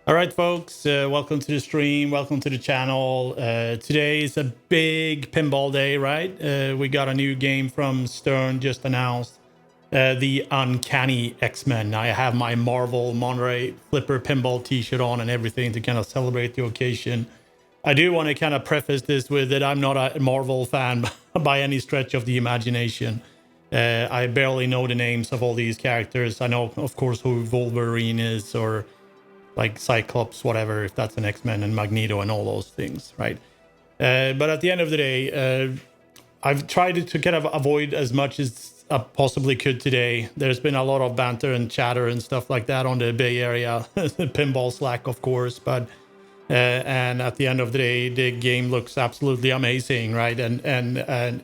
All right, folks, welcome to the stream. Welcome to the channel. Today is a big pinball day, right? We got a new game from Stern just announced, the Uncanny X-Men. I have my Marvel Monterey Flipper pinball t-shirt on and everything to kind of celebrate the occasion. I do want to kind of preface this with that I'm not a Marvel fan by any stretch of the imagination. I barely know the names of all these characters. I know, of course, who Wolverine is, or like Cyclops, whatever, if that's an X-Men, and Magneto and all those things, right? But at the end of the day, I've tried to kind of avoid as much as I possibly could today. There's been a lot of banter and chatter and stuff like that on the Bay Area, pinball Slack, of course, but and at the end of the day, the game looks absolutely amazing, right? And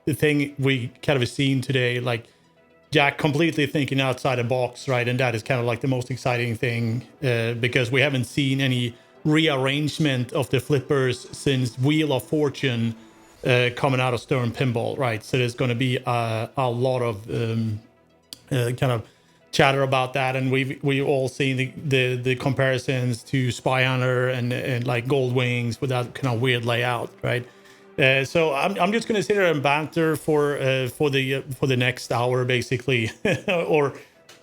the thing we kind of seen today, like Jack completely thinking outside the box, right? And that is kind of like the most exciting thing because we haven't seen any rearrangement of the flippers since Wheel of Fortune coming out of Stern Pinball, right? So there's going to be a lot of kind of chatter about that, and we've all seen the comparisons to Spy Hunter and like Gold Wings with that kind of weird layout, right? So I'm just gonna sit here and banter for the next hour, basically, or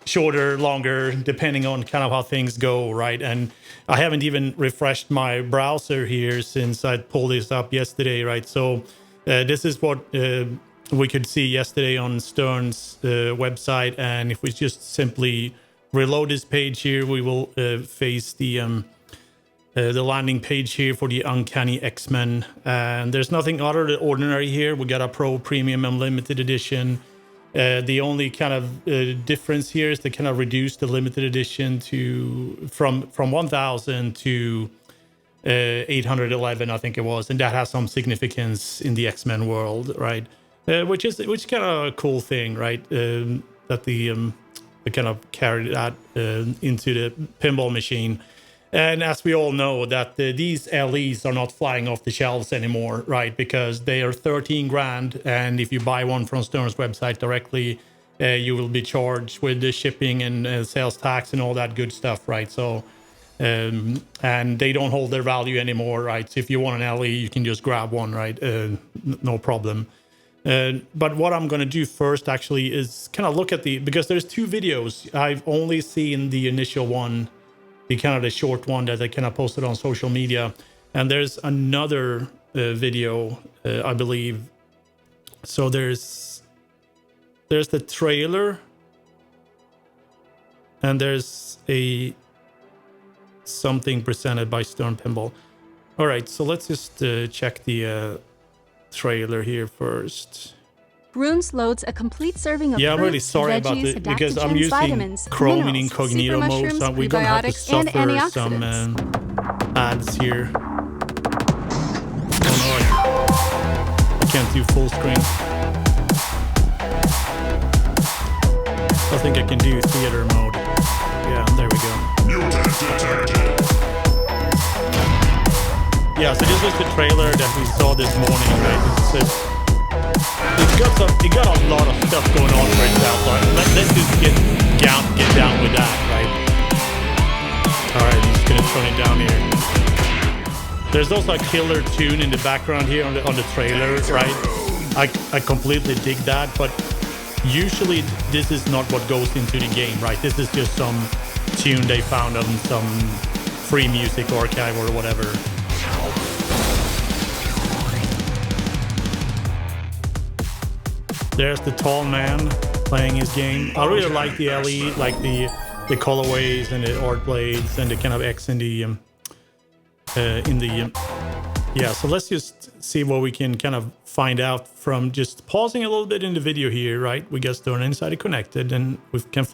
shorter, longer, depending on kind of how things go, right? And I haven't even refreshed my browser here since I pulled this up yesterday, right? So this is what we could see yesterday on Stern's website, and if we just simply reload this page here, we will face the landing page here for the Uncanny X-Men. And there's nothing out of the ordinary here. We got a Pro Premium and Limited Edition. The only kind of difference here is they kind of reduced the Limited Edition to from 1,000 to 811, I think it was, and that has some significance in the X-Men world, right? Which is kind of a cool thing, right? That they kind of carried that into the pinball machine. And as we all know, that these LEs are not flying off the shelves anymore, right? Because they are 13 grand, and if you buy one from Stern's website directly, you will be charged with the shipping and sales tax and all that good stuff, right? So, and they don't hold their value anymore, right? So if you want an LE, you can just grab one, right? No problem. But what I'm going to do first actually is kind of look at because there's two videos. I've only seen the initial one, the kind of the short one that I kind of posted on social media, and there's another video, I believe. So there's the trailer, and there's something presented by Stern Pinball. All right, so let's just check the trailer here first. Runes loads a complete serving of I'm really fruits, sorry veggies, about it because I'm adaptogens, using vitamins, Chrome in minerals, incognito super mode, so mushrooms, we're gonna have to prebiotics, and suffer some antioxidants. ads here. Oh no, I can't do full screen. I think I can do theater mode. Yeah, there we go. Mutant detected. Yeah, so this was the trailer that we saw this morning, right? It got a lot of stuff going on right now, so let's just get down with that, right? All right, I'm just gonna turn it down here. There's also a killer tune in the background here on the trailer, right? I completely dig that, but usually this is not what goes into the game, right? This is just some tune they found on some free music archive or whatever. There's the tall man playing his game. I really like the LE, like the colorways and the art blades and the kind of X in the yeah. So let's just see what we can kind of find out from just pausing a little bit in the video here, right? We got Stern Insider connected, and we can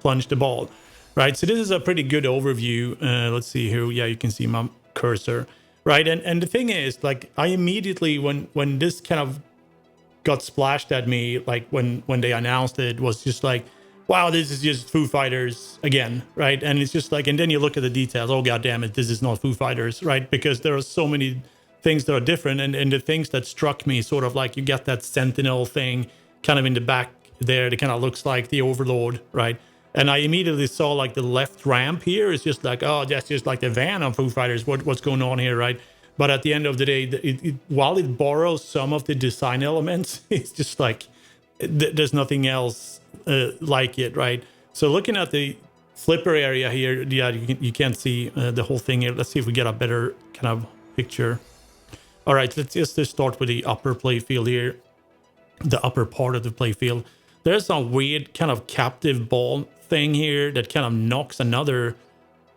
plunge the ball, right? So this is a pretty good overview. Let's see here. Yeah, you can see my cursor, right? And the thing is, like, I immediately when this kind of got splashed at me, like when they announced it, was just like, wow, this is just Foo Fighters again, right? And it's just like, and then you look at the details, oh god damn it, this is not Foo Fighters, right? Because there are so many things that are different, and the things that struck me, sort of like, you got that Sentinel thing kind of in the back there that kind of looks like the Overlord, right? And I immediately saw like the left ramp here is just like, oh, that's just like the van on Foo Fighters. What's going on here, right? But at the end of the day, while it borrows some of the design elements, it's just like there's nothing else like it, right? So looking at the flipper area here, yeah, you can't see the whole thing here. Let's see if we get a better kind of picture. All right, let's just start with the upper playfield here, the upper part of the playfield. There's a weird kind of captive ball thing here that kind of knocks another.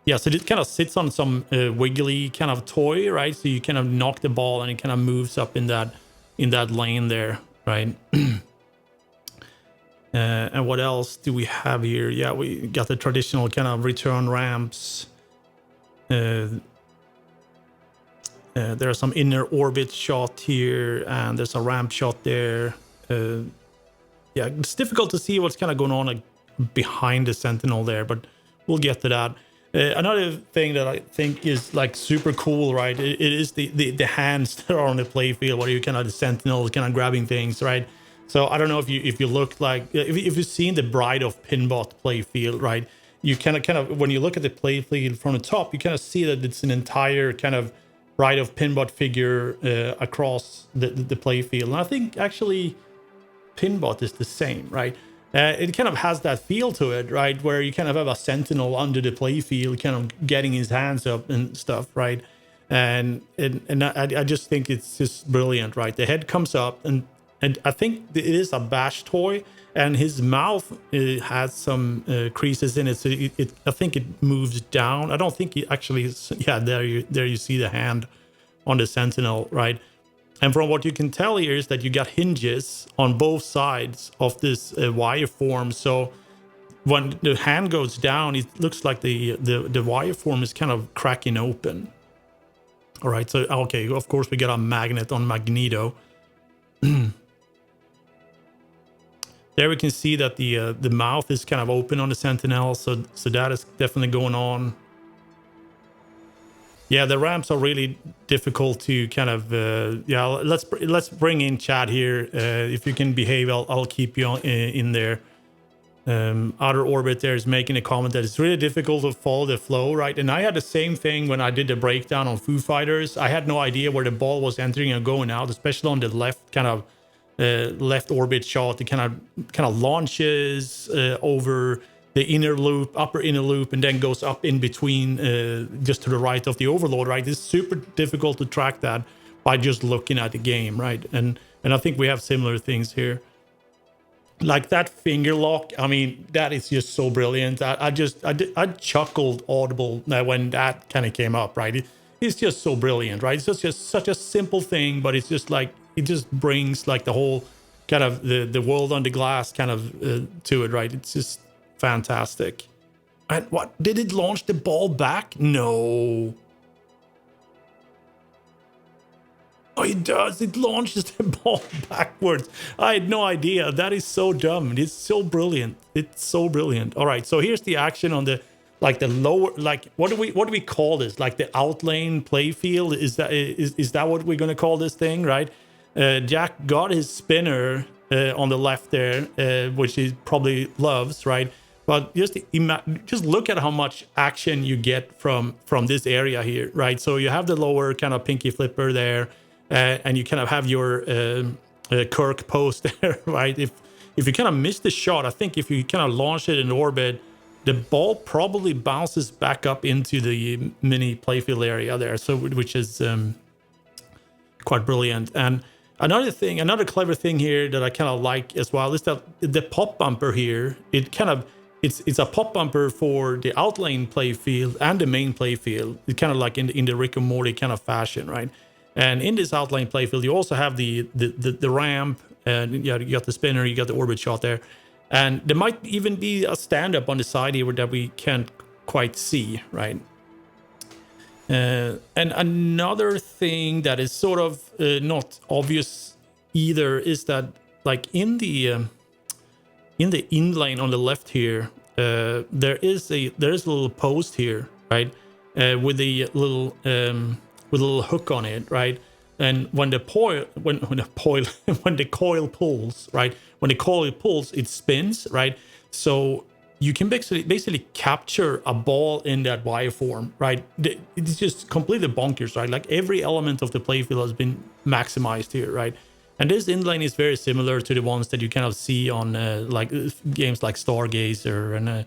Yeah, so it kind of sits on some wiggly kind of toy, right? So you kind of knock the ball and it kind of moves up in that lane there, right? And what else do we have here? Yeah, we got the traditional kind of return ramps. There are some inner orbit shot here, and there's a ramp shot there. Yeah, it's difficult to see what's kind of going on like behind the Sentinel there, but we'll get to that. Another thing that I think is like super cool, right? It is the hands that are on the playfield, where you kind of the Sentinel kind of grabbing things, right? So I don't know if you look like if you've seen the Bride of Pinball playfield, right? You kind of when you look at the playfield from the top, you kind of see that it's an entire kind of Bride of Pinball figure across the playfield, and I think actually Pinbot is the same, right? It kind of has that feel to it, right? Where you kind of have a Sentinel under the playfield, kind of getting his hands up and stuff, right? And I just think it's just brilliant, right? The head comes up, and I think it is a bash toy, and his mouth has some creases in it, so I think it moves down. I don't think it actually. Yeah, there you see the hand on the Sentinel, right? And from what you can tell here is that you got hinges on both sides of this wire form. So when the hand goes down, it looks like the wire form is kind of cracking open. All right. So, okay, of course, we got a magnet on Magneto. There we can see that the mouth is kind of open on the Sentinel. So that is definitely going on. Yeah, the ramps are really difficult to kind of. Yeah, let's bring in chat here. If you can behave, I'll keep you in there. Outer Orbit there is making a comment that it's really difficult to follow the flow, right? And I had the same thing when I did the breakdown on Foo Fighters. I had no idea where the ball was entering and going out, especially on the left kind of left orbit shot. It kind of launches over the inner loop, upper inner loop, and then goes up in between just to the right of the overload, right? It's super difficult to track that by just looking at the game, right? And I think we have similar things here. Like that finger lock, I mean, that is just so brilliant. I chuckled audible when that kind of came up, right? It's just so brilliant, right? It's just such a simple thing, but it's just like, it just brings like the whole kind of the world on the glass kind of to it, right? It's just fantastic. And what, did it launch the ball back? No. Oh, it does. It launches the ball backwards. I had no idea. That is so dumb. It's so brilliant. It's so brilliant. All right, so here's the action on the like the lower, like what do we call this? Like the outlane playfield? Is that what we're gonna call this thing, right? Jack got his spinner on the left there, which he probably loves, right? But just look at how much action you get from this area here, right? So you have the lower kind of pinky flipper there, and you kind of have your Kirk post there, right? If you kind of miss the shot, I think if you kind of launch it in orbit, the ball probably bounces back up into the mini playfield area there, so which is quite brilliant. And another clever thing here that I kind of like as well is that the pop bumper here, it's a pop bumper for the outlane playfield and the main playfield. It's kind of like in the Rick and Morty kind of fashion, right? And in this outlane playfield, you also have the ramp, and you got the spinner, you got the orbit shot there, and there might even be a stand-up on the side here that we can't quite see, right? And another thing that is sort of not obvious either is that, like in the inlane on the left here, there is a little post here, right, with a little hook on it, right? And when the coil pulls, right, it spins, right? So you can basically capture a ball in that wire form, right? It's just completely bonkers, right? Like every element of the playfield has been maximized here, right? And this inline is very similar to the ones that you kind of see on like games like Stargazer, and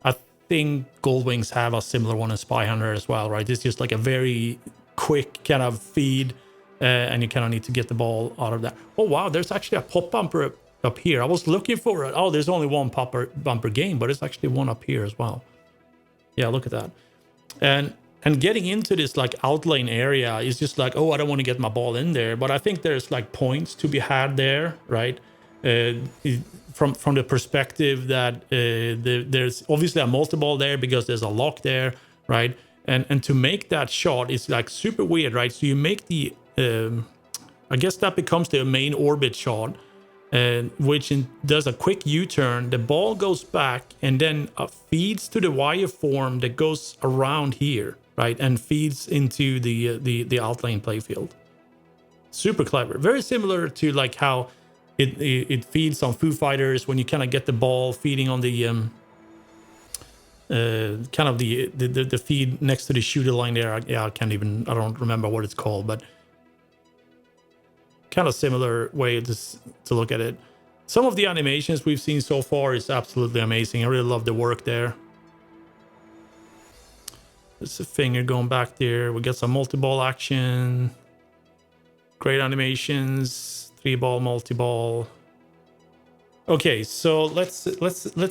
I think Goldwings have a similar one as Spy Hunter as well, right? It's just like a very quick kind of feed, and you kind of need to get the ball out of that. Oh wow, there's actually a pop bumper up here. I was looking for it. Oh, there's only one bumper game, but it's actually one up here as well. Yeah, look at that. And getting into this like outline area is just like, oh, I don't want to get my ball in there, but I think there's like points to be had there, right? From the perspective that there's obviously a multi-ball there because there's a lock there, right? And to make that shot is like super weird, right? So you make the I guess that becomes the main orbit shot, which does a quick U-turn. The ball goes back and then feeds to the wire form that goes around here, right? And feeds into the outline playfield. Super clever. Very similar to like how it feeds on Foo Fighters when you kind of get the ball feeding on the kind of the feed next to the shooter line there. Yeah, I don't remember what it's called, but kind of similar way to look at it. Some of the animations we've seen so far is absolutely amazing. I really love the work there. There's a finger going back there. We got some multi-ball action. Great animations. 3-ball, multi-ball. Okay, so let's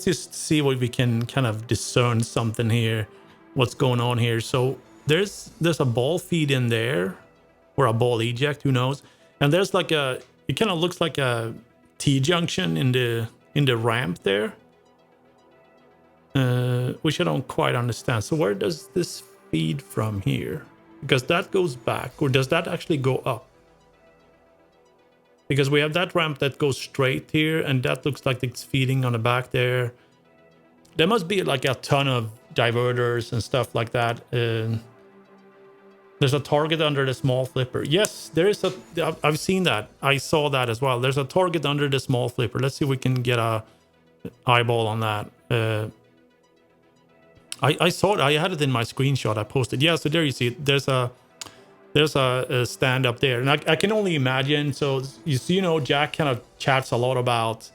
just see what we can kind of discern something here. What's going on here? So there's a ball feed in there, or a ball eject, who knows? And there's like it kind of looks like a T-junction in the ramp there, which I don't quite understand. So where does this feed from here? Because that goes back, or does that actually go up? Because we have that ramp that goes straight here, and that looks like it's feeding on the back there. There must be like a ton of diverters and stuff like that. There's a target under the small flipper. Yes, there is I've seen that. I saw that as well. There's a target under the small flipper. Let's see if we can get a eyeball on that. I saw it. I had it in my screenshot I posted. Yeah, so there you see it. There's a stand up there. And I can only imagine. So, Jack kind of chats a lot about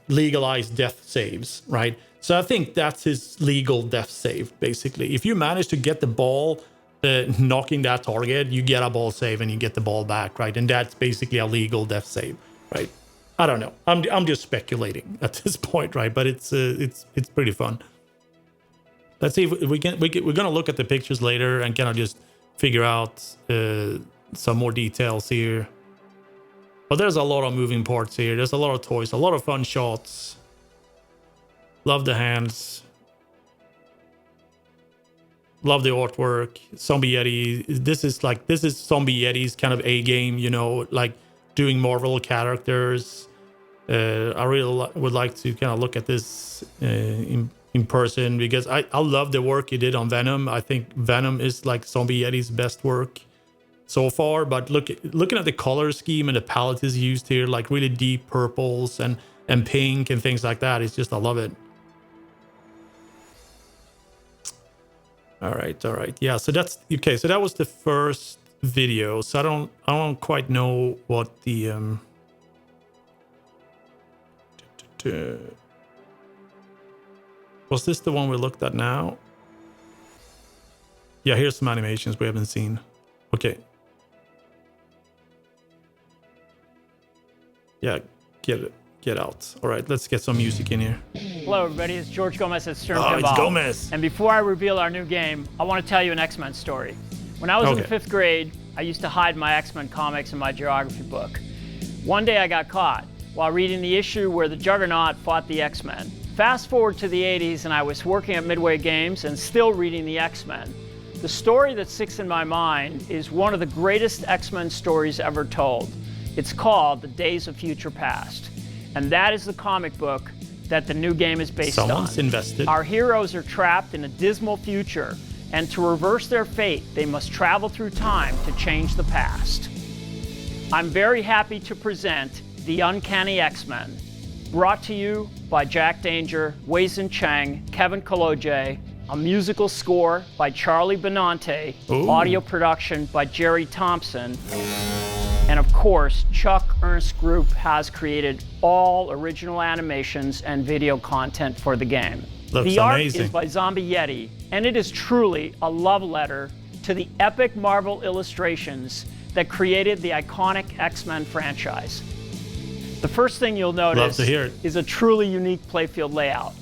legalized death saves, right? So I think that's his legal death save, basically. If you manage to get the ball knocking that target, you get a ball save and you get the ball back, right? And that's basically a legal death save, right? I don't know. I'm just speculating at this point, right? But it's pretty fun. Let's see if we're gonna look at the pictures later and kind of just figure out some more details here. But there's a lot of moving parts here. There's a lot of toys, a lot of fun shots. Love the hands. Love the artwork. Zombie Yeti. This is Zombie Yeti's kind of A game, like doing Marvel characters. I really would like to kind of look at this in person, because I love the work he did on Venom. I think Venom is like Zombie Yeti's best work so far. But looking at the color scheme and the palette is used here, like really deep purples and pink and things like that. It's just, I love it. All right. Yeah, so that's okay. So that was the first video. So I don't quite know what the was this the one we looked at now? Yeah, here's some animations we haven't seen. Okay. Yeah, get out. All right, let's get some music in here. Hello, everybody. It's George Gomez at Stern Pinball. Pinball. It's Gomez. And before I reveal our new game, I want to tell you an X-Men story. When I was in the 5th grade, I used to hide my X-Men comics in my geography book. One day I got caught while reading the issue where the Juggernaut fought the X-Men. Fast forward to the 80s, and I was working at Midway Games and still reading the X-Men. The story that sticks in my mind is one of the greatest X-Men stories ever told. It's called The Days of Future Past. And that is the comic book that the new game is based on. Someone's invested. Our heroes are trapped in a dismal future, and to reverse their fate, they must travel through time to change the past. I'm very happy to present the Uncanny X-Men. Brought to you by Jack Danger, Wei-Sin Cheng, Kevin Koloje, a musical score by Charlie Benante, audio production by Jerry Thompson, and of course, Chuck Ernst Group has created all original animations and video content for the game. Looks the art amazing. is by Zombie Yeti, and it is truly a love letter to the epic Marvel illustrations that created the iconic X-Men franchise. The first thing you'll notice is a truly unique playfield layout.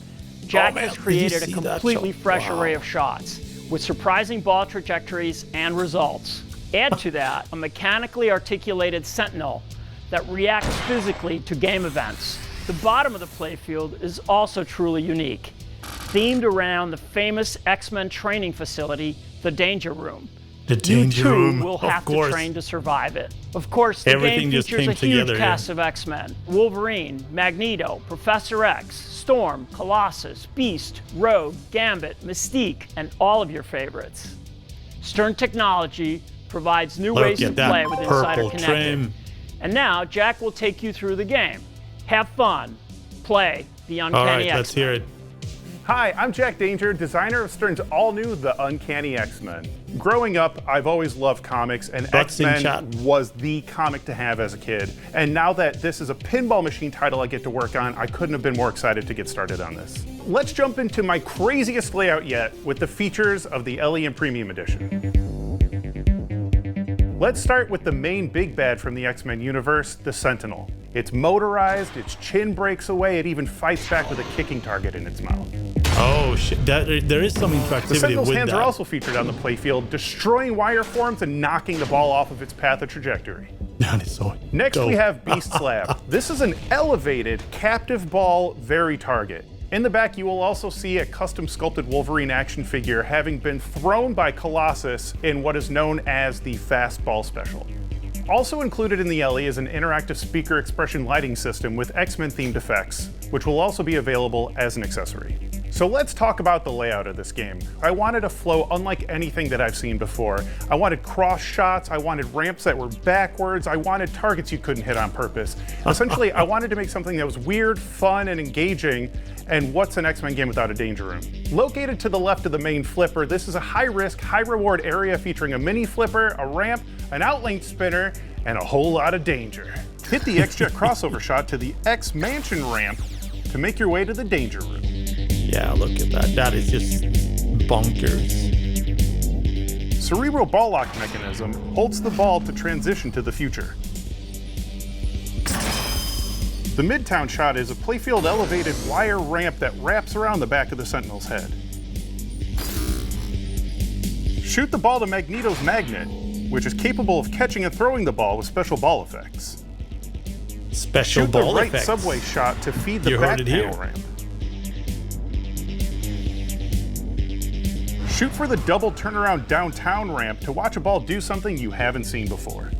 Jack has created a completely fresh array of shots with surprising ball trajectories and results. Add to that a mechanically articulated Sentinel that reacts physically to game events. The bottom of the playfield is also truly unique, themed around the famous X-Men training facility, the Danger Room. The Danger Room, you too will have to train to survive it. Of course, the game features a huge cast of X-Men: Wolverine, Magneto, Professor X, Storm, Colossus, Beast, Rogue, Gambit, Mystique, and all of your favorites. Stern Technology provides new ways to play with Insider Connected. And now, Jack will take you through the game. Have fun. Play the Uncanny X-Men. All right, let's hear it. Hi, I'm Jack Danger, designer of Stern's all-new The Uncanny X-Men. Growing up, I've always loved comics, and X-Men was the comic to have as a kid. And now that this is a pinball machine title I get to work on, I couldn't have been more excited to get started on this. Let's jump into my craziest layout yet with the features of the LE and Premium Edition. Let's start with the main big bad from the X-Men universe, the Sentinel. It's motorized, its chin breaks away, it even fights back with a kicking target in its mouth. Oh shit, there is some interactivity with that. The Sentinel's hands are also featured on the playfield, destroying wire forms and knocking the ball off of its path of trajectory. That is so Next we have Beast Slab. This is an elevated captive ball very target. In the back, you will also see a custom sculpted Wolverine action figure having been thrown by Colossus in what is known as the Fastball Special. Also included in the LE is an interactive speaker expression lighting system with X-Men themed effects, which will also be available as an accessory. So let's talk about the layout of this game. I wanted a flow unlike anything that I've seen before. I wanted cross shots, I wanted ramps that were backwards, I wanted targets you couldn't hit on purpose. Essentially, I wanted to make something that was weird, fun, and engaging, and what's an X-Men game without a Danger Room? Located to the left of the main flipper, this is a high-risk, high-reward area featuring a mini flipper, a ramp, an outlink spinner, and a whole lot of danger. Hit the X-Jet crossover shot to the X-Mansion ramp to make your way to the Danger Room. Yeah, look at that. That is just bonkers. Cerebral ball lock mechanism holds the ball to transition to the future. The Midtown shot is a playfield elevated wire ramp that wraps around the back of the Sentinel's head. Shoot the ball to Magneto's magnet, which is capable of catching and throwing the ball with special ball effects. Special ball effects. Shoot the right subway shot to feed the back panel ramp. Shoot for the double turnaround downtown ramp to watch a ball do something you haven't seen before.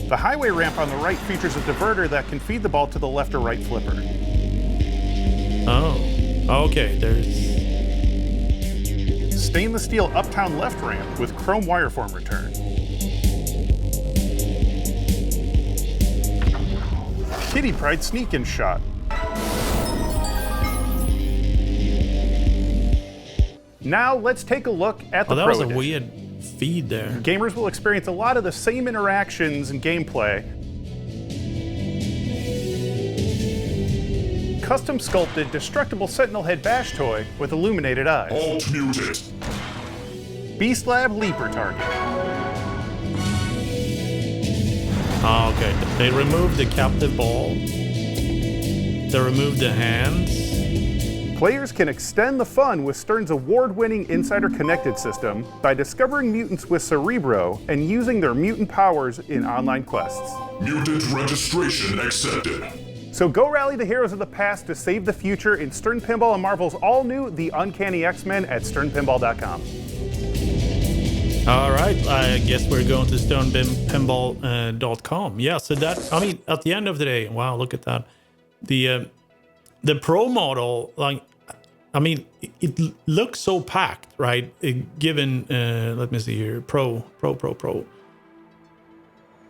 The highway ramp on the right features a diverter that can feed the ball to the left or right flipper. Oh, okay, there's... Stainless steel uptown left ramp with chrome wire form return. Kitty Pryde sneak-in shot. Now let's take a look at the Pro Edition. That was a weird feed there. Gamers will experience a lot of the same interactions and gameplay. Custom sculpted destructible Sentinel head bash toy with illuminated eyes. Alt muted. Beast Lab leaper target. Oh, okay. They removed the captive ball. They removed the hands. Players can extend the fun with Stern's award-winning Insider Connected system by discovering mutants with Cerebro and using their mutant powers in online quests. Mutant registration accepted. So go rally the heroes of the past to save the future in Stern Pinball and Marvel's all-new The Uncanny X-Men at sternpinball.com. All right, I guess we're going to sternpinball.com. Yeah, so that, I mean, at the end of the day, wow, look at that. The Pro model, like, I mean, it looks so packed, right? Given, let me see here, Pro.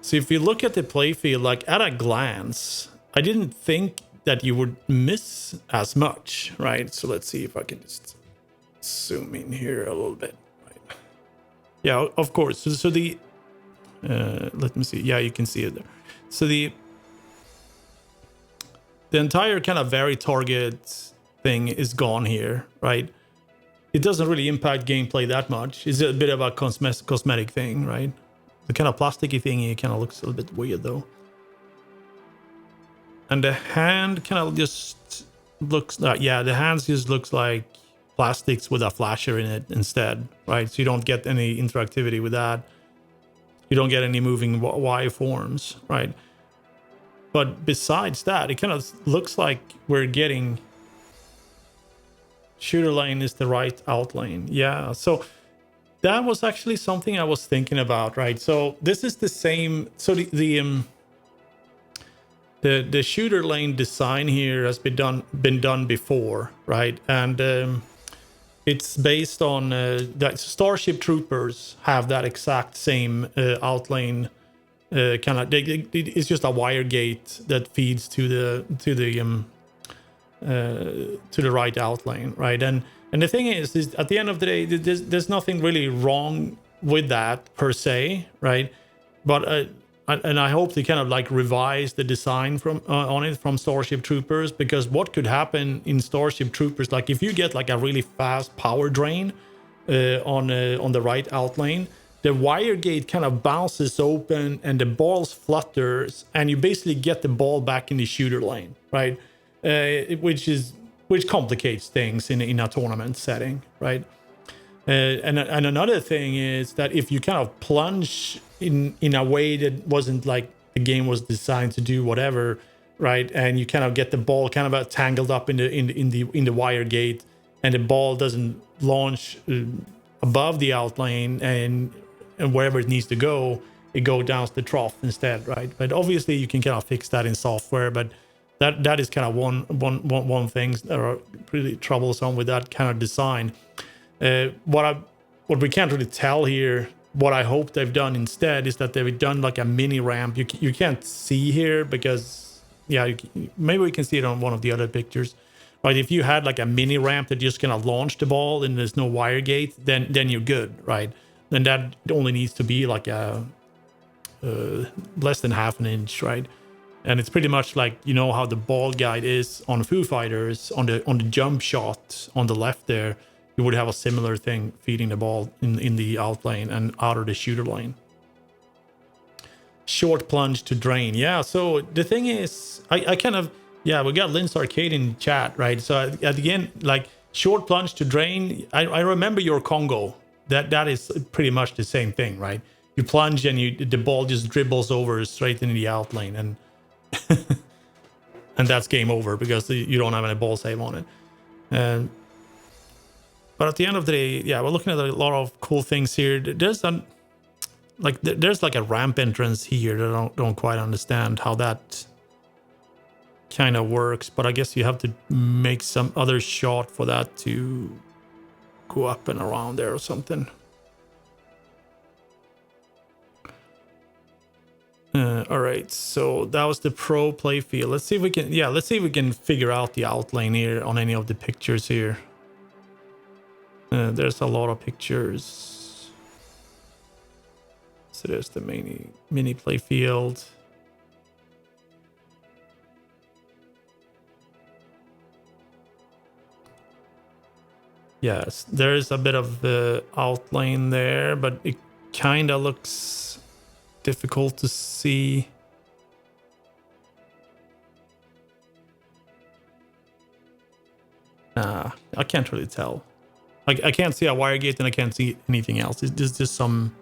So if you look at the playfield, like at a glance, I didn't think that you would miss as much, right? So let's see if I can just zoom in here a little bit. Right. Yeah, of course. So the let me see. Yeah, you can see it there. So the entire kind of very target thing is gone here, right? It doesn't really impact gameplay that much. It's a bit of a cosmetic thing, right? The kind of plasticky thing, it kind of looks a little bit weird though. And the hand kind of just looks like, yeah, the hands just looks like plastics with a flasher in it instead, right? So you don't get any interactivity with that. You don't get any moving waveforms, right? But besides that, it kind of looks like we're getting shooter lane is the right out lane. Yeah, so that was actually something I was thinking about, right? So this is the same. So the shooter lane design here has been done before, right? And it's based on that Starship Troopers have that exact same out lane. Kind of, it's just a wire gate that feeds to the right out lane, right? And the thing is at the end of the day, there's nothing really wrong with that per se, right? But and I hope they kind of like revise the design from on it from Starship Troopers, because what could happen in Starship Troopers, like if you get like a really fast power drain on the right out lane, the wire gate kind of bounces open and the balls flutters, and you basically get the ball back in the shooter lane, right? Which complicates things in a tournament setting, right? And another thing is that if you kind of plunge in a way that wasn't like the game was designed to do, whatever, right? And you kind of get the ball kind of tangled up in the wire gate, and the ball doesn't launch above the out lane and wherever it needs to go, it goes down the trough instead, right? But obviously you can kind of fix that in software, but that is kind of one thing that are really troublesome with that kind of design. What we can't really tell here, what I hope they've done instead is that they've done like a mini ramp. You can't see here because, yeah, maybe we can see it on one of the other pictures. Right, if you had like a mini ramp that just kind of launch the ball and there's no wire gate, then you're good, right? Then that only needs to be like a less than half an inch, right? And it's pretty much like, you know how the ball guide is on Foo Fighters on the jump shot on the left there. You would have a similar thing feeding the ball in the out lane and out of the shooter lane. Short plunge to drain. Yeah, so the thing is, I kind of, yeah, we got Lynn's Arcade in chat, right? So at the end, like short plunge to drain, I remember your Congo. That is pretty much the same thing, right? You plunge and the ball just dribbles over straight into the out lane, and and that's game over because you don't have any ball save on it. But at the end of the day, yeah, we're looking at a lot of cool things here. There's like a ramp entrance here that I don't quite understand how that kind of works, but I guess you have to make some other shot for that to go up and around there or something. All right, so that was the pro playfield. Let's see if we can figure out the outlane here on any of the pictures here. There's a lot of pictures. So there's the mini playfield. Yes, there is a bit of the outline there, but it kind of looks difficult to see. I can't really tell. I can't see a wire gate and I can't see anything else. It's just some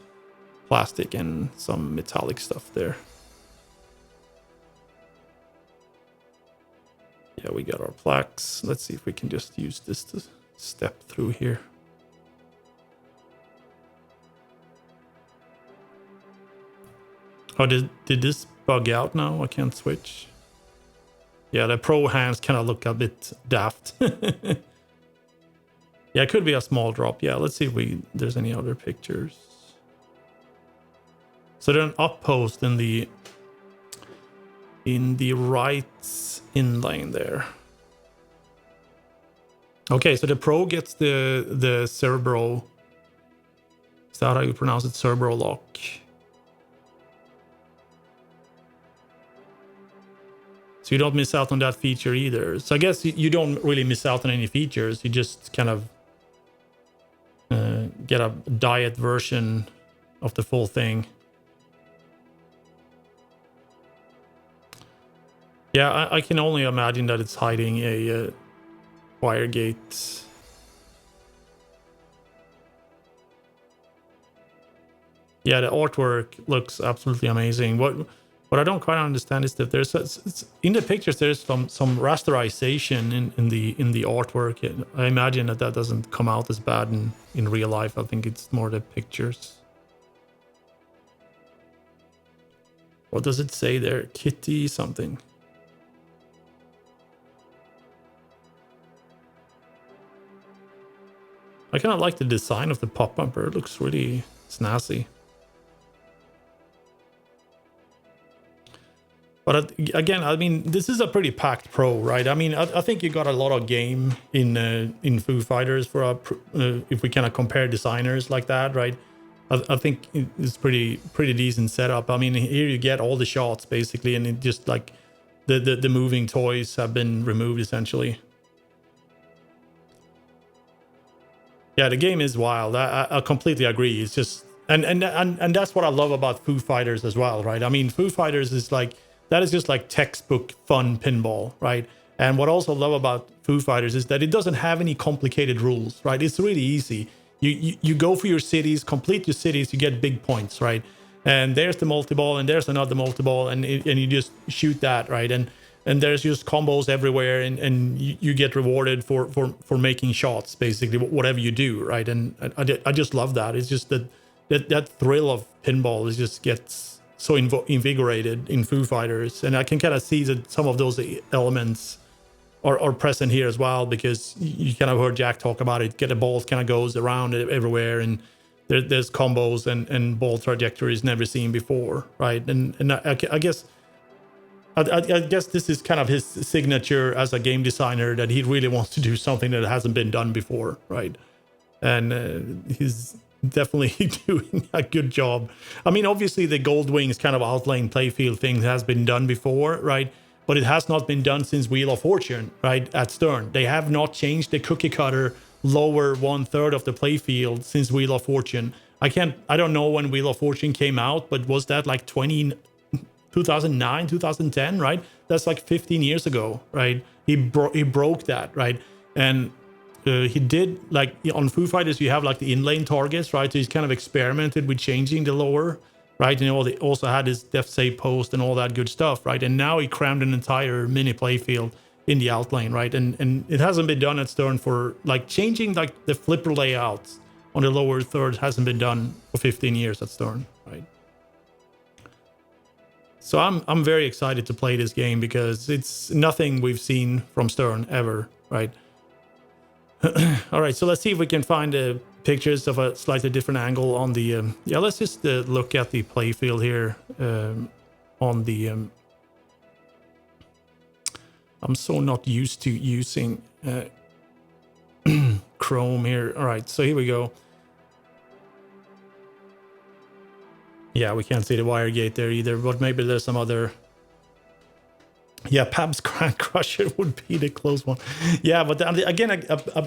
plastic and some metallic stuff there. Yeah, we got our plaques. Let's see if we can just use this to step through here. Oh, did this bug out now? I can't switch. Yeah, the pro hands kind of look a bit daft. Yeah, it could be a small drop. Yeah, let's see if there's any other pictures. So there's an up post in the right in lane there. Okay, so the Pro gets the Cerebro. Is that how you pronounce it? Cerebro lock. So you don't miss out on that feature either. So I guess you don't really miss out on any features. You just kind of get a diet version of the full thing. Yeah, I can only imagine that it's hiding a wire gate. Yeah, the artwork looks absolutely amazing. What I don't quite understand is that there's in the pictures there's some rasterization in the artwork. I imagine that doesn't come out as bad in real life. I think it's more the pictures. What does it say there? Kitty something. I kind of like the design of the pop bumper. It looks really snazzy. But again, I mean, this is a pretty packed Pro, right? I mean, I think you got a lot of game in Foo Fighters for if we kind of compare designers like that, right? I think it's pretty decent setup. I mean, here you get all the shots basically, and it just like the moving toys have been removed essentially. Yeah, the game is wild. I completely agree. It's just and that's what I love about Foo Fighters as well, right? I mean, Foo Fighters is like that is just like textbook fun pinball, right? And what I also love about Foo Fighters is that it doesn't have any complicated rules, right? It's really easy. You go for your cities, complete your cities, you get big points, right? And there's the multi-ball, and there's another multi-ball, and you just shoot that, right? And there's just combos everywhere, and you get rewarded for making shots, basically, whatever you do, right? And I just love that. It's just that thrill of pinball just gets so invigorated in Foo Fighters, and I can kind of see that some of those elements are present here as well, because you kind of heard Jack talk about it. Get the balls kind of goes around everywhere, and there's combos and ball trajectories never seen before, right? And I guess this is kind of his signature as a game designer, that he really wants to do something that hasn't been done before, right? And he's definitely doing a good job. I mean, obviously the Gold Wings kind of outlane playfield thing has been done before, right? But it has not been done since Wheel of Fortune, right? At Stern, they have not changed the cookie cutter lower 1/3 of the playfield since Wheel of Fortune. I don't know when Wheel of Fortune came out, but was that like 2009, 2010, right? That's like 15 years ago, right? He broke that, right? And he did, like on Foo Fighters, you have like the in-lane targets, right? So he's kind of experimented with changing the lower, right? And they also had his death save post and all that good stuff, right? And now he crammed an entire mini playfield in the outlane, right? And it hasn't been done at Stern for like changing like the flipper layouts on the lower third hasn't been done for 15 years at Stern, right? So I'm very excited to play this game because it's nothing we've seen from Stern ever, right? All right, so let's see if we can find pictures of a slightly different angle on the... yeah, let's just look at the playfield here on the... I'm so not used to using Chrome here. All right, so here we go. Yeah, we can't see the wire gate there either, but maybe there's some other... Yeah, Pabst Grand Crusher would be the close one. Yeah, but again,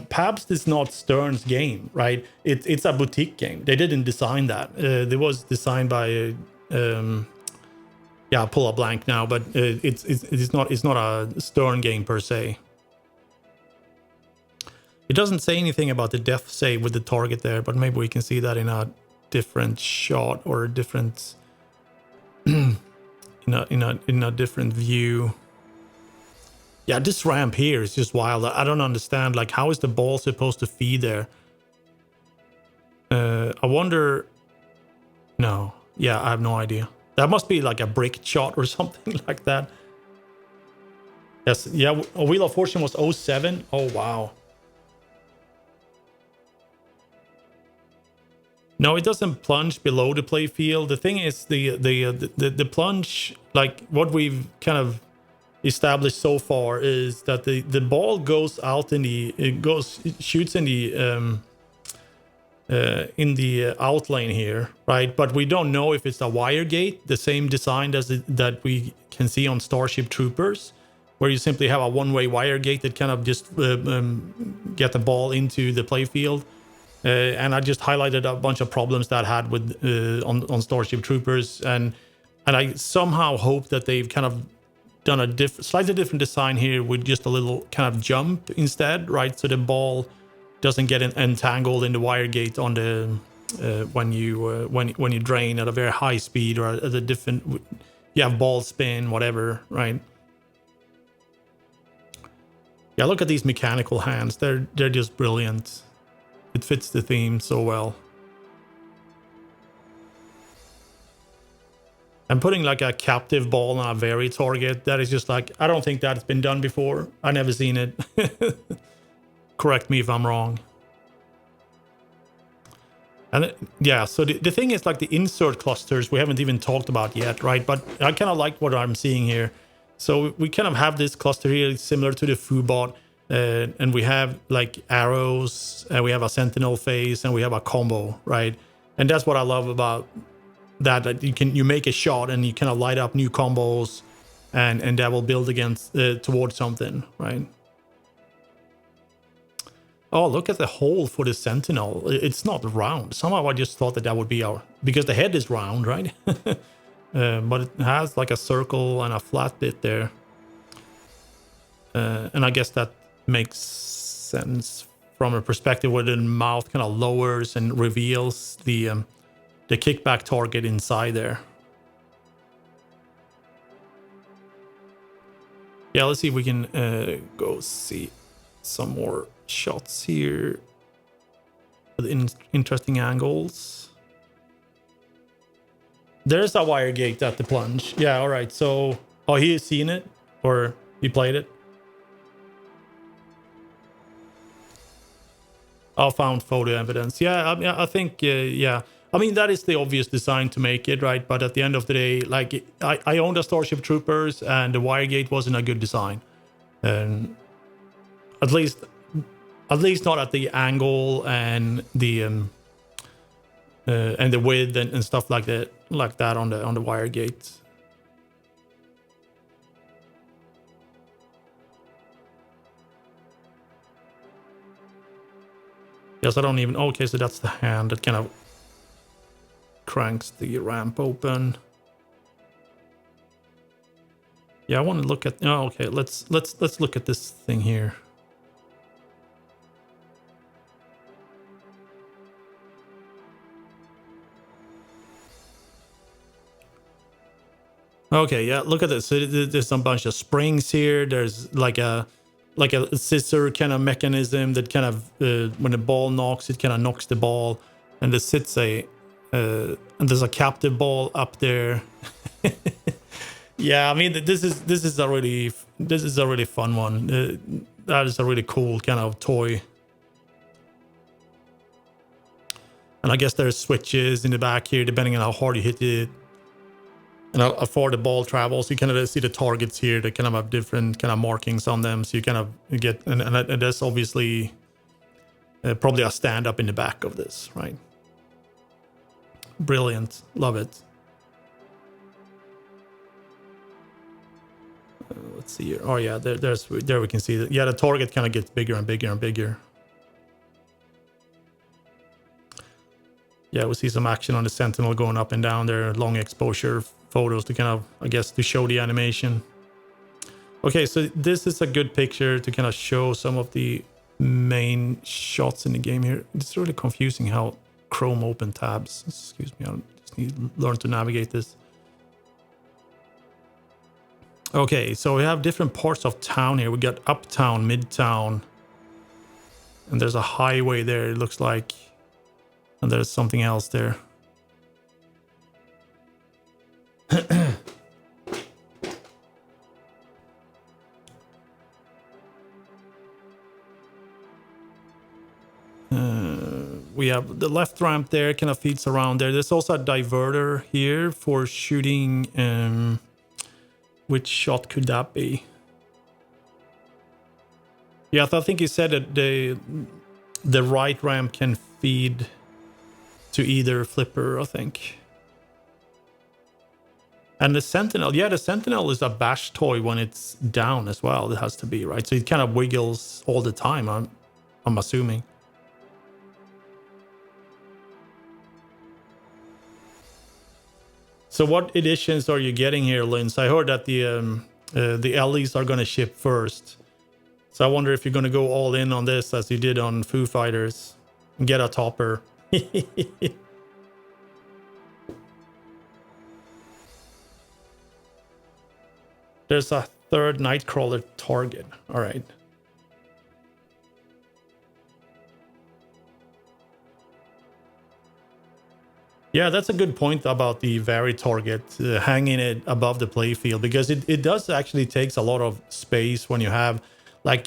Pabst is not Stern's game, right? It's a boutique game. They didn't design that. It was designed by... yeah, I'll pull a blank now, but it's not a Stern game per se. It doesn't say anything about the depth save with the target there, but maybe we can see that in a different shot or a different in a different view. Yeah, this ramp here is just wild. I don't understand, like, how is the ball supposed to feed there? I wonder... No. Yeah, I have no idea. That must be like a brick shot or something like that. Yes, yeah, Wheel of Fortune was 07. Oh, wow. No, it doesn't plunge below the playfield. The thing is, the plunge, like what we've kind of established so far, is that the ball goes out in the it shoots in the out lane here, right? But we don't know if it's a wire gate, the same design as that we can see on Starship Troopers, where you simply have a one-way wire gate that kind of just get the ball into the playfield. And I just highlighted a bunch of problems that I had with on Starship Troopers, and I somehow hope that they've kind of done a slightly different design here with just a little kind of jump instead, right? So the ball doesn't get entangled in the wire gate on the when you drain at a very high speed, or at a different, you have ball spin, whatever, right? Yeah, look at these mechanical hands. They're just brilliant. It fits the theme so well. And putting like a captive ball on a very target, that is just like, I don't think that's been done before. I've never seen it. Correct me if I'm wrong. And yeah, so the thing is, like, the insert clusters we haven't even talked about yet, right? But I kind of like what I'm seeing here. So we kind of have this cluster here similar to the Foobot. And we have like arrows, and we have a sentinel phase, and we have a combo, right? And that's what I love about that you make a shot and you kind of light up new combos, and that will build against towards something, right? Oh, look at the hole for the sentinel. It's not round. Somehow I just thought that would be because the head is round, right? But it has like a circle and a flat bit there, and I guess that makes sense from a perspective where the mouth kind of lowers and reveals the kickback target inside there. Yeah, let's see if we can go see some more shots here with interesting angles. There's a wire gate at the plunge. Yeah, all right. So, oh, he has seen it, or he played it. I found photo evidence. Yeah, I think, yeah. I mean, that is the obvious design to make it, right? But at the end of the day, like, I owned a Starship Troopers, and the wire gate wasn't a good design. And at least not at the angle and the width and stuff like that on the wire gate. Yes, I don't even... Okay, so that's the hand that kind of cranks the ramp open. Yeah, I want to look at... Oh, okay, let's look at this thing here. Okay, yeah, look at this. So there's some bunch of springs here. There's like a scissor kind of mechanism that kind of when the ball knocks, it kind of knocks the ball, and there sits and there's a captive ball up there. Yeah, I mean, this is a really fun one. That is a really cool kind of toy. And I guess there's switches in the back here depending on how hard you hit it. And how far the ball travels. You kind of see the targets here that kind of have different kind of markings on them. So you kind of get, and there's obviously probably a stand up in the back of this, right? Brilliant. Love it. Let's see here. Oh yeah, there we can see that. Yeah, the target kind of gets bigger and bigger and bigger. Yeah, we see some action on the Sentinel going up and down there. Long exposure photos to kind of, I guess, to show the animation. Okay, so this is a good picture to kind of show some of the main shots in the game here. It's really confusing how Chrome open tabs. Excuse me, I just need to learn to navigate this. Okay, so we have different parts of town here. We got uptown, midtown, and there's a highway there, it looks like. And there's something else there. we have the left ramp there, kind of feeds around there. There's also a diverter here for shooting. Which shot could that be? Yeah, I think he said that the right ramp can feed to either flipper, I think. And the Sentinel, yeah, the Sentinel is a bash toy when it's down as well. It has to be, right? So it kind of wiggles all the time, I'm assuming. So what editions are you getting here, Linz? I heard that the LEs are going to ship first. So I wonder if you're going to go all in on this as you did on Foo Fighters and get a topper. There's a third Nightcrawler target. All right. Yeah, that's a good point about the Vari target, hanging it above the playfield, because it does actually takes a lot of space when you have, like,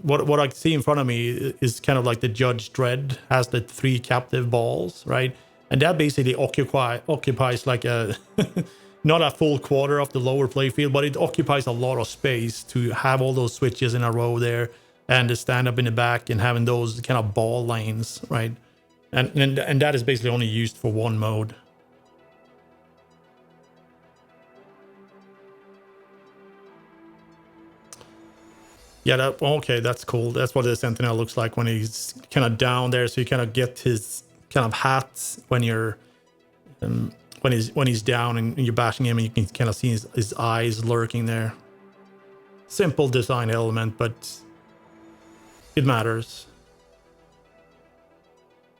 what I see in front of me is kind of like the Judge Dredd has the 3 captive balls, right? And that basically occupies like a not a full quarter of the lower playfield, but it occupies a lot of space to have all those switches in a row there and the stand up in the back and having those kind of ball lanes, right? And that is basically only used for one mode. Yeah, okay, that's cool. That's what the Sentinel looks like when he's kind of down there. So you kind of get his kind of hat when you're when he's down and you're bashing him, and you can kind of see his eyes lurking there. Simple design element, but it matters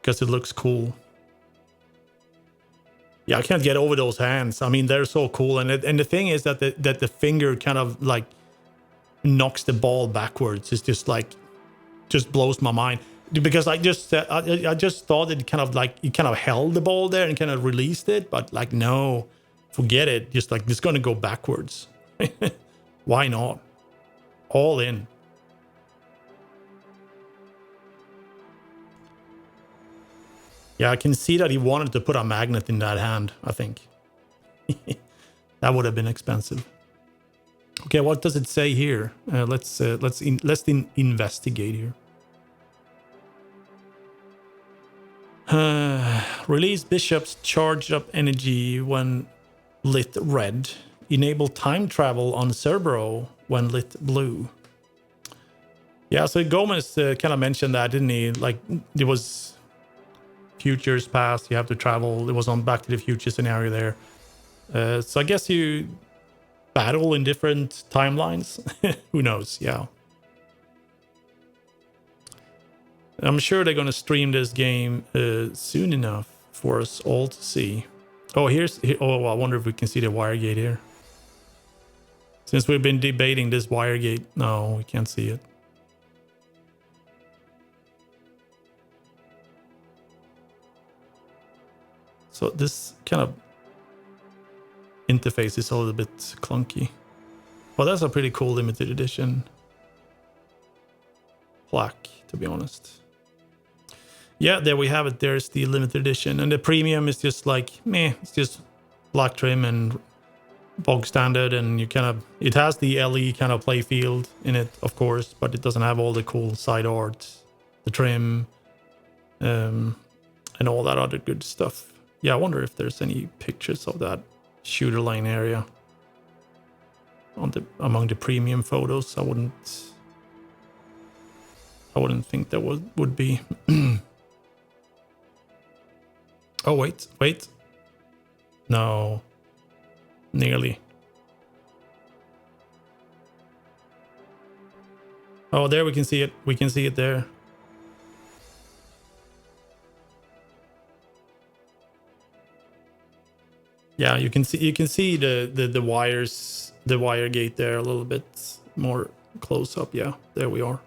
because it looks cool. Yeah, I can't get over those hands. I mean, they're so cool, and the thing is that the finger kind of like knocks the ball backwards. It's just blows my mind, because I just thought it kind of held the ball there and kind of released it, but like, no, forget it. Just like, it's going to go backwards. Why not? All in. Yeah, I can see that he wanted to put a magnet in that hand, I think. That would have been expensive. Okay, what does it say here? Let's investigate here. Release Bishop's charged up energy when lit red. Enable time travel on Cerbero when lit blue. Yeah, so Gomez kind of mentioned that, didn't he? Like, it was futures past, you have to travel. It was on Back to the Future scenario there. So I guess you battle in different timelines. Who knows? Yeah. I'm sure they're going to stream this game soon enough for us all to see. Oh, oh, I wonder if we can see the wire gate here. Since we've been debating this wire gate. No, we can't see it. So this kind of interface is a little bit clunky. Well, that's a pretty cool limited edition plaque, to be honest. Yeah, there we have it. There's the limited edition. And the premium is just like, meh, it's just black trim and bog standard. And you kind of, it has the LE kind of playfield in it, of course, but it doesn't have all the cool side art, the trim, and all that other good stuff. Yeah, I wonder if there's any pictures of that shooter lane area on among the premium photos. I wouldn't think there would be. Oh, wait. No. Nearly. Oh, there we can see it. We can see it there. Yeah, you can see the wires, the wire gate there a little bit more close up. Yeah, there we are.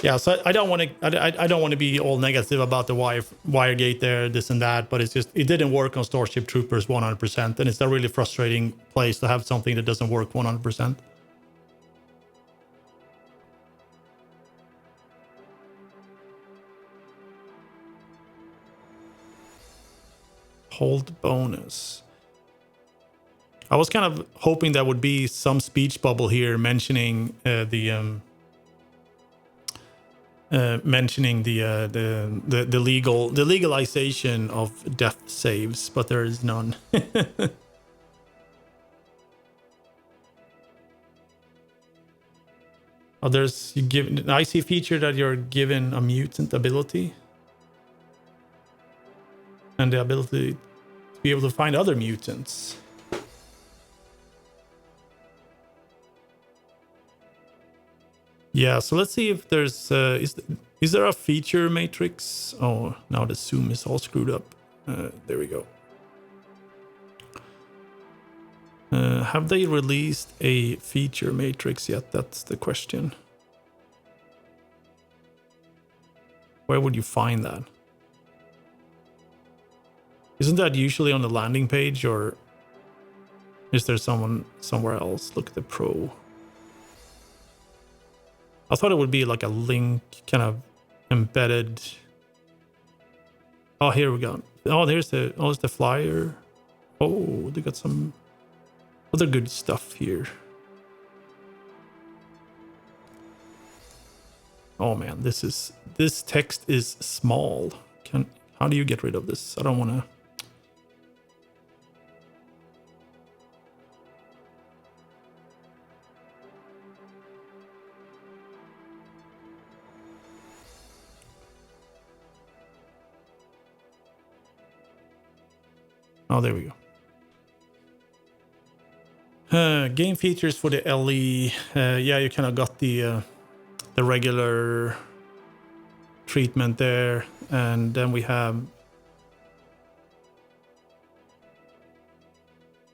Yeah, so I don't want to be all negative about the wire gate there, this and that, but it's just, it didn't work on Starship Troopers 100%, and it's a really frustrating place to have something that doesn't work 100%. hold bonus. I was kind of hoping there would be some speech bubble here mentioning the legalization of death saves, but there is none. Oh, there's an IC feature that you're given a mutant ability and the ability to be able to find other mutants. Yeah, so let's see if there's is there a feature matrix? Oh, now the zoom is all screwed up. There we go. Have they released a feature matrix yet? That's the question. Where would you find that? Isn't that usually on the landing page, or is there someone somewhere else? Look at the pro. I thought it would be like a link kind of embedded. Oh, here we go. Oh, there's the flyer. Oh, they got some other good stuff here. Oh man, this text is small. How do you get rid of this? I don't want to. Oh, there we go. Game features for the LE. Yeah, you kind of got the regular treatment there, and then we have.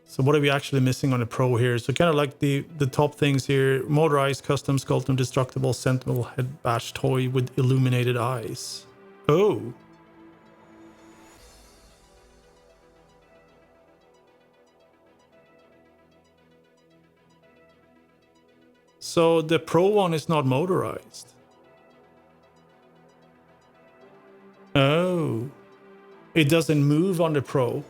So what are we actually missing on the Pro here? So kind of like the top things here: motorized, custom, sculpted, destructible Sentinel head bash toy with illuminated eyes. Oh. So the Pro one is not motorized. Oh. It doesn't move on the Pro.